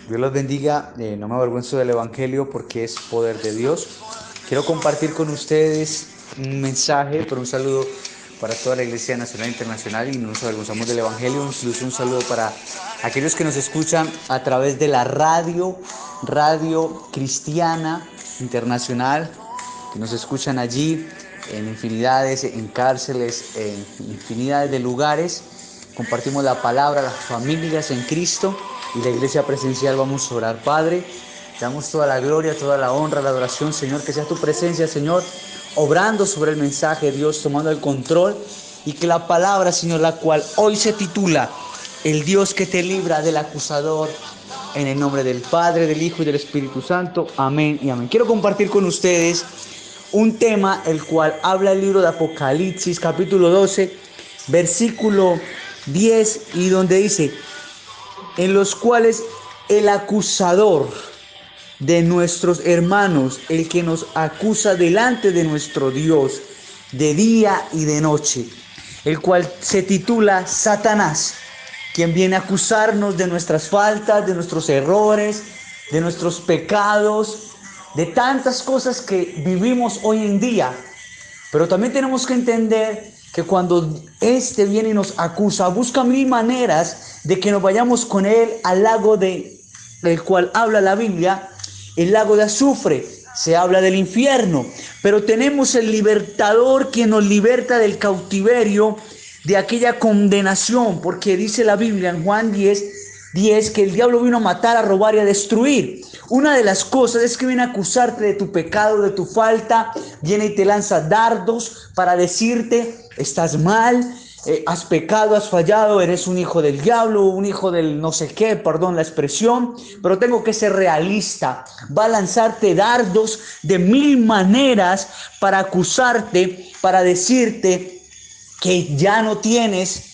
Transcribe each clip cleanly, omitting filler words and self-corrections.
Dios los bendiga. No me avergüenzo del Evangelio porque es poder de Dios. Quiero compartir con ustedes un mensaje, pero un saludo para toda la Iglesia Nacional e Internacional, y no nos avergonzamos del Evangelio. Incluso un saludo para aquellos que nos escuchan a través de la radio Cristiana Internacional, que nos escuchan allí en infinidades, en cárceles, en infinidades de lugares. Compartimos la palabra, las familias en Cristo y la iglesia presencial. Vamos a orar. Padre, te damos toda la gloria, toda la honra, la adoración, Señor, que sea tu presencia, Señor, obrando sobre el mensaje, Dios, tomando el control, y que la palabra, Señor, la cual hoy se titula El Dios que te libra del acusador, en el nombre del Padre, del Hijo y del Espíritu Santo. Amén y amén. Quiero compartir con ustedes un tema el cual habla el libro de Apocalipsis, capítulo 12, versículo 10, y donde dice: en los cuales el acusador de nuestros hermanos, el que nos acusa delante de nuestro Dios de día y de noche, el cual se titula Satanás, quien viene a acusarnos de nuestras faltas, de nuestros errores, de nuestros pecados, de tantas cosas que vivimos hoy en día. Pero también tenemos que entender que cuando Este viene y nos acusa, busca mil maneras de que nos vayamos con él al lago del cual habla la Biblia, el lago de azufre. Se habla del infierno, pero tenemos el libertador quien nos liberta del cautiverio, de aquella condenación, porque dice la Biblia en Juan 10 que el diablo vino a matar, a robar y a destruir. Una de las cosas es que viene a acusarte de tu pecado, de tu falta, viene y te lanza dardos para decirte: estás mal, has pecado, has fallado, eres un hijo del diablo, un hijo del no sé qué, perdón la expresión, pero tengo que ser realista. Va a lanzarte dardos de mil maneras para acusarte, para decirte que ya no tienes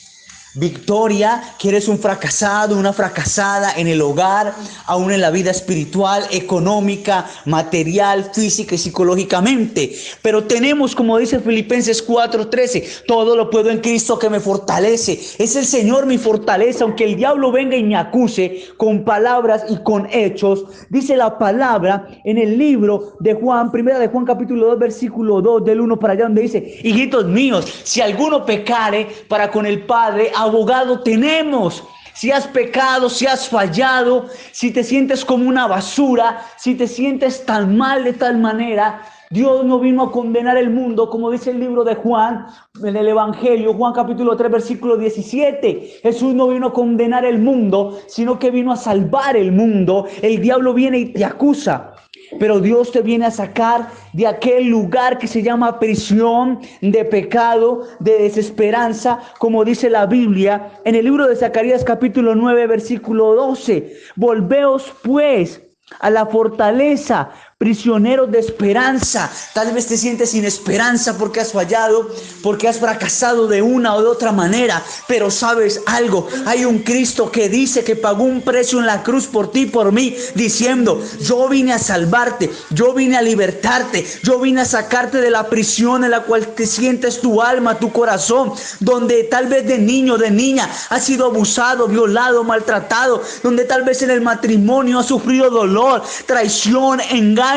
victoria, que eres un fracasado, una fracasada en el hogar, aún en la vida espiritual, económica, material, física y psicológicamente. Pero tenemos, como dice Filipenses 4:13, todo lo puedo en Cristo que me fortalece. Es el Señor mi fortaleza, aunque el diablo venga y me acuse con palabras y con hechos. Dice la palabra en el libro de Juan, primera de Juan capítulo 2, versículo 2, del 1 para allá, donde dice: hijitos míos, si alguno pecare, para con el Padre abogado tenemos. Si has pecado, si has fallado, si te sientes como una basura, si te sientes tan mal de tal manera, Dios no vino a condenar el mundo, como dice el libro de Juan, en el Evangelio, Juan capítulo 3, versículo 17. Jesús no vino a condenar el mundo, sino que vino a salvar el mundo. El diablo viene y te acusa, pero Dios te viene a sacar de aquel lugar que se llama prisión, de pecado, de desesperanza, como dice la Biblia en el libro de Zacarías capítulo 9, versículo 12. Volveos pues a la fortaleza, prisioneros de esperanza. Tal vez te sientes sin esperanza porque has fallado, porque has fracasado de una o de otra manera, pero sabes algo: hay un Cristo que dice que pagó un precio en la cruz por ti y por mí, diciendo: yo vine a salvarte, yo vine a libertarte, yo vine a sacarte de la prisión en la cual te sientes tu alma, tu corazón, donde tal vez de niño, de niña has sido abusado, violado, maltratado, donde tal vez en el matrimonio has sufrido dolor, traición, engaño.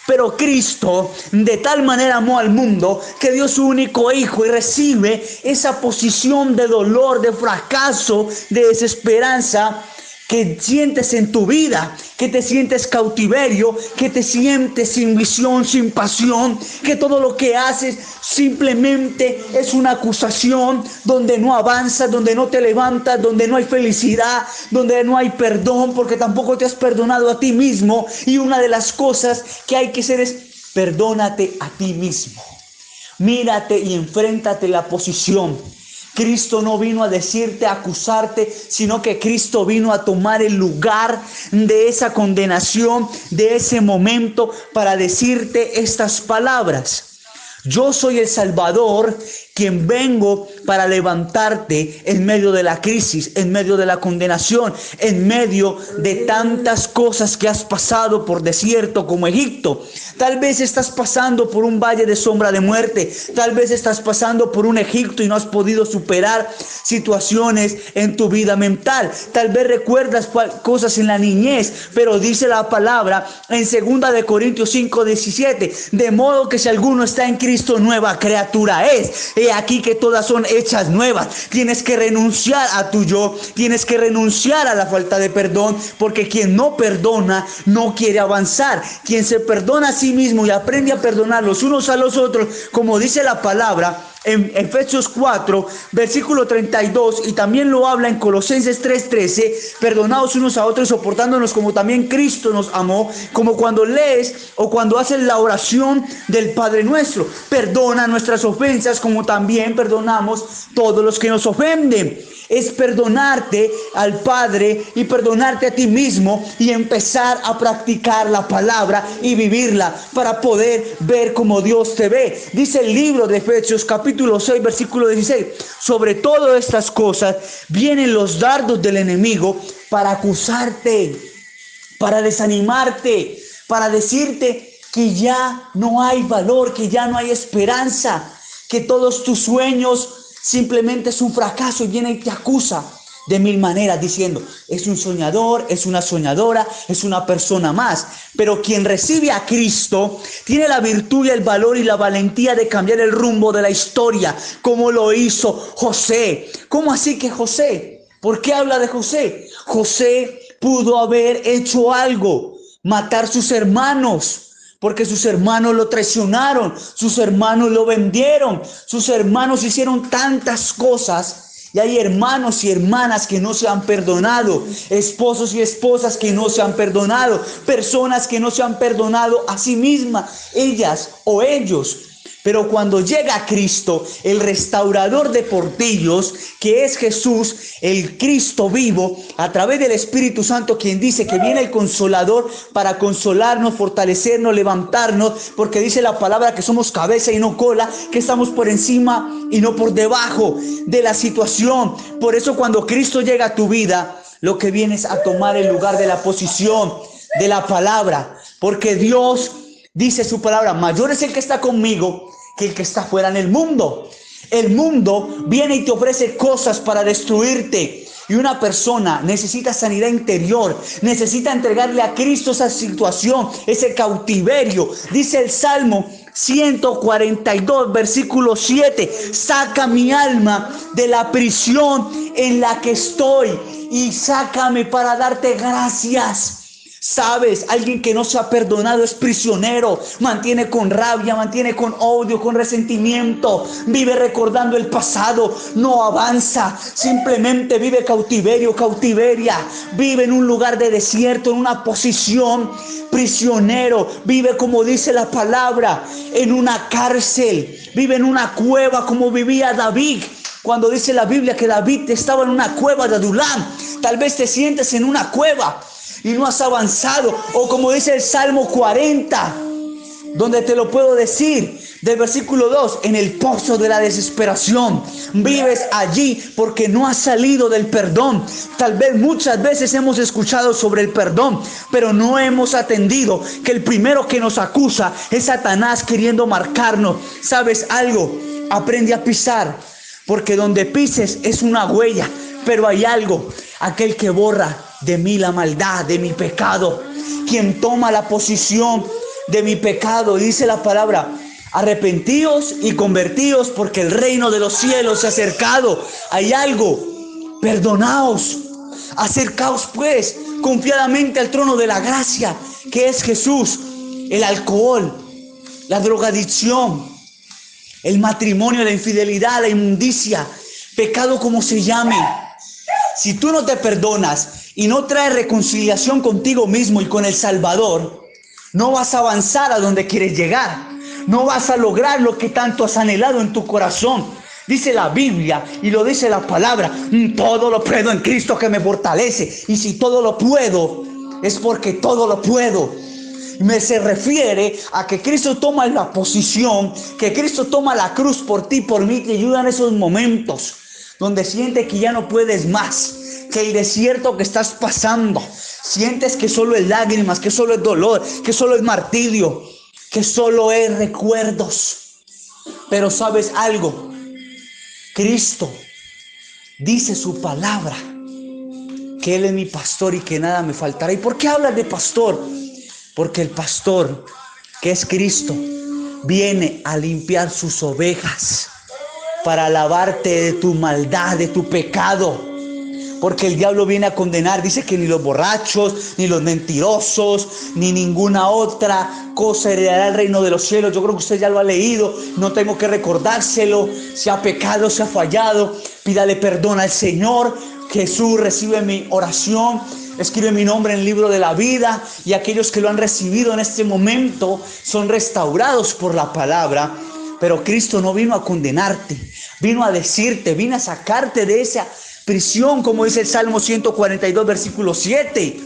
Pero Cristo de tal manera amó al mundo que dio su único hijo, y recibe esa posición de dolor, de fracaso, de desesperanza que sientes en tu vida, que te sientes cautiverio, que te sientes sin visión, sin pasión, que todo lo que haces simplemente es una acusación, donde no avanzas, donde no te levantas, donde no hay felicidad, donde no hay perdón, porque tampoco te has perdonado a ti mismo. Y una de las cosas que hay que hacer es: perdónate a ti mismo. Mírate y enfréntate la posición. Cristo no vino a decirte, a acusarte, sino que Cristo vino a tomar el lugar de esa condenación, de ese momento, para decirte estas palabras: yo soy el Salvador quien vengo para levantarte en medio de la crisis, en medio de la condenación, en medio de tantas cosas que has pasado por desierto como Egipto. Tal vez estás pasando por un valle de sombra de muerte. Tal vez estás pasando por un Egipto y no has podido superar situaciones en tu vida mental. Tal vez recuerdas cosas en la niñez, pero dice la palabra en 2 de Corintios 5:17, de modo que si alguno está en Cristo, nueva criatura es. He aquí que todas son hechas nuevas. Tienes que renunciar a tu yo, tienes que renunciar a la falta de perdón, porque quien no perdona no quiere avanzar. Quien se perdona a sí mismo y aprende a perdonar los unos a los otros, como dice la palabra en Efesios 4, versículo 32, y también lo habla en Colosenses 3:13, perdonados unos a otros, soportándonos como también Cristo nos amó, como cuando lees o cuando haces la oración del Padre Nuestro. Perdona nuestras ofensas como también perdonamos todos los que nos ofenden. Es perdonarte al Padre y perdonarte a ti mismo y empezar a practicar la palabra y vivirla para poder ver como Dios te ve. Dice el libro de Efesios capítulo 6 versículo 16, sobre todas estas cosas vienen los dardos del enemigo para acusarte, para desanimarte, para decirte que ya no hay valor, que ya no hay esperanza, que todos tus sueños simplemente es un fracaso, y viene y te acusa de mil maneras diciendo, es un soñador, es una soñadora, es una persona más. Pero quien recibe a Cristo tiene la virtud y el valor y la valentía de cambiar el rumbo de la historia, como lo hizo José. ¿Cómo así que José? ¿Por qué habla de José? José pudo haber hecho algo, matar sus hermanos, porque sus hermanos lo traicionaron, sus hermanos lo vendieron, sus hermanos hicieron tantas cosas. Y hay hermanos y hermanas que no se han perdonado, esposos y esposas que no se han perdonado, personas que no se han perdonado a sí mismas, ellas o ellos. Pero cuando llega Cristo, el restaurador de portillos, que es Jesús, el Cristo vivo, a través del Espíritu Santo, quien dice que viene el Consolador para consolarnos, fortalecernos, levantarnos, porque dice la palabra que somos cabeza y no cola, que estamos por encima y no por debajo de la situación. Por eso cuando Cristo llega a tu vida, lo que viene es a tomar el lugar de la posición de la palabra, porque Dios dice su palabra, mayor es el que está conmigo que el que está fuera en el mundo. El mundo viene y te ofrece cosas para destruirte. Y una persona necesita sanidad interior, necesita entregarle a Cristo esa situación, ese cautiverio. Dice el Salmo 142, versículo 7, saca mi alma de la prisión en la que estoy y sácame para darte gracias. Sabes, alguien que no se ha perdonado es prisionero, mantiene con rabia, mantiene con odio, con resentimiento, vive recordando el pasado, no avanza, simplemente vive cautiverio, cautiveria, vive en un lugar de desierto, en una posición prisionero, vive como dice la palabra, en una cárcel, vive en una cueva como vivía David. Cuando dice la Biblia que David estaba en una cueva de Adulam, tal vez te sientes en una cueva y no has avanzado, o como dice el Salmo 40, donde te lo puedo decir, del versículo 2, en el pozo de la desesperación, vives allí porque no has salido del perdón. Tal vez muchas veces hemos escuchado sobre el perdón, pero no hemos atendido que el primero que nos acusa es Satanás queriendo marcarnos. ¿Sabes algo? Aprende a pisar, porque donde pises es una huella, pero hay algo, aquel que borra de mí la maldad, de mi pecado, quien toma la posición de mi pecado. Dice la palabra, arrepentíos y convertíos porque el reino de los cielos se ha acercado. Hay algo, perdonaos, acercaos pues confiadamente al trono de la gracia, que es Jesús. El alcohol, la drogadicción, el matrimonio, la infidelidad, la inmundicia, pecado como se llame. Si tú no te perdonas y no traes reconciliación contigo mismo y con el Salvador, no vas a avanzar a donde quieres llegar. No vas a lograr lo que tanto has anhelado en tu corazón. Dice la Biblia y lo dice la palabra, todo lo puedo en Cristo que me fortalece. Y si todo lo puedo, es porque todo lo puedo. Se refiere a que Cristo toma la posición, que Cristo toma la cruz por ti, por mí, te ayuda en esos momentos donde sientes que ya no puedes más, que el desierto que estás pasando, sientes que solo es lágrimas, que solo es dolor, que solo es martirio, que solo es recuerdos. Pero ¿sabes algo? Cristo dice su palabra, que Él es mi pastor y que nada me faltará. ¿Y por qué hablas de pastor? Porque el pastor, que es Cristo, viene a limpiar sus ovejas para lavarte de tu maldad, de tu pecado. Porque el diablo viene a condenar. Dice que ni los borrachos, ni los mentirosos, ni ninguna otra cosa heredará el reino de los cielos. Yo creo que usted ya lo ha leído. No tengo que recordárselo. Si ha pecado, si ha fallado, pídale perdón al Señor. Jesús recibe mi oración. Escribe mi nombre en el libro de la vida. Y aquellos que lo han recibido en este momento son restaurados por la palabra. Pero Cristo no vino a condenarte. Vino a decirte, vino a sacarte de esa prisión, como dice el Salmo 142, versículo 7.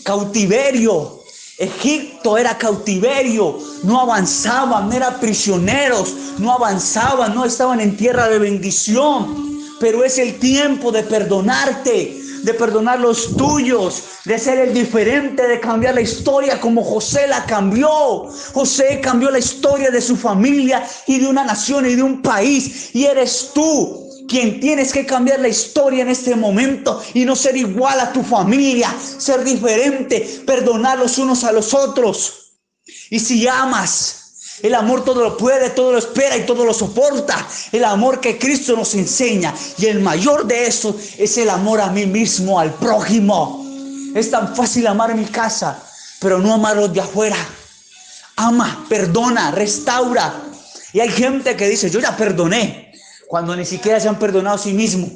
Cautiverio. Egipto era cautiverio. No avanzaban, eran prisioneros. No avanzaban, no estaban en tierra de bendición. Pero es el tiempo de perdonarte, de perdonar los tuyos, de ser el diferente, de cambiar la historia como José la cambió. José cambió la historia de su familia y de una nación y de un país. Y eres tú quien tienes que cambiar la historia en este momento y no ser igual a tu familia, ser diferente, perdonar los unos a los otros. Y si amas, el amor todo lo puede, todo lo espera y todo lo soporta. El amor que Cristo nos enseña. Y el mayor de eso es el amor a mí mismo, al prójimo. Es tan fácil amar mi casa, pero no amar a los de afuera. Ama, perdona, restaura. Y hay gente que dice, yo ya perdoné, cuando ni siquiera se han perdonado a sí mismos.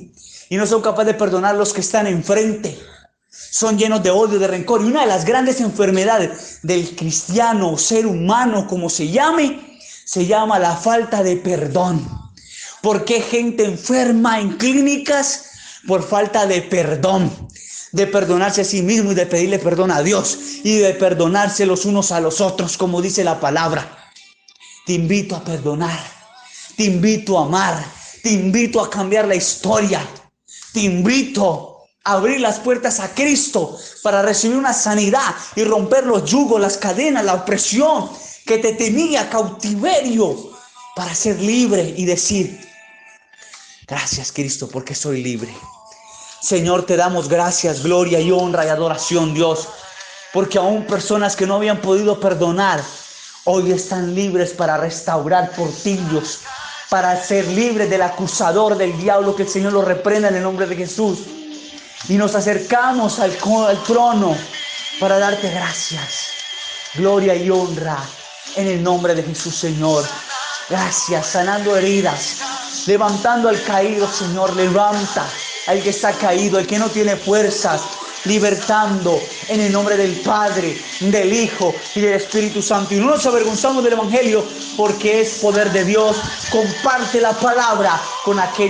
Y no son capaces de perdonar a los que están enfrente. Son llenos de odio, de rencor. Y una de las grandes enfermedades del cristiano, ser humano, como se llame, se llama la falta de perdón. ¿Por qué gente enferma en clínicas? Por falta de perdón. De perdonarse a sí mismo y de pedirle perdón a Dios. Y de perdonarse los unos a los otros, como dice la palabra. Te invito a perdonar. Te invito a amar. Te invito a cambiar la historia. Te invito a abrir las puertas a Cristo para recibir una sanidad y romper los yugos, las cadenas, la opresión que te tenía cautiverio, para ser libre y decir, gracias Cristo porque soy libre. Señor, te damos gracias, gloria y honra y adoración, Dios, porque aún personas que no habían podido perdonar, hoy están libres para restaurar por ti, Dios, para ser libres del acusador, del diablo, que el Señor lo reprenda en el nombre de Jesús. Y nos acercamos al trono para darte gracias, gloria y honra en el nombre de Jesús, Señor. Gracias, sanando heridas, levantando al caído, Señor. Levanta al que está caído, al que no tiene fuerzas, libertando en el nombre del Padre, del Hijo y del Espíritu Santo. Y no nos avergonzamos del Evangelio, porque es poder de Dios. Comparte la palabra con aquellos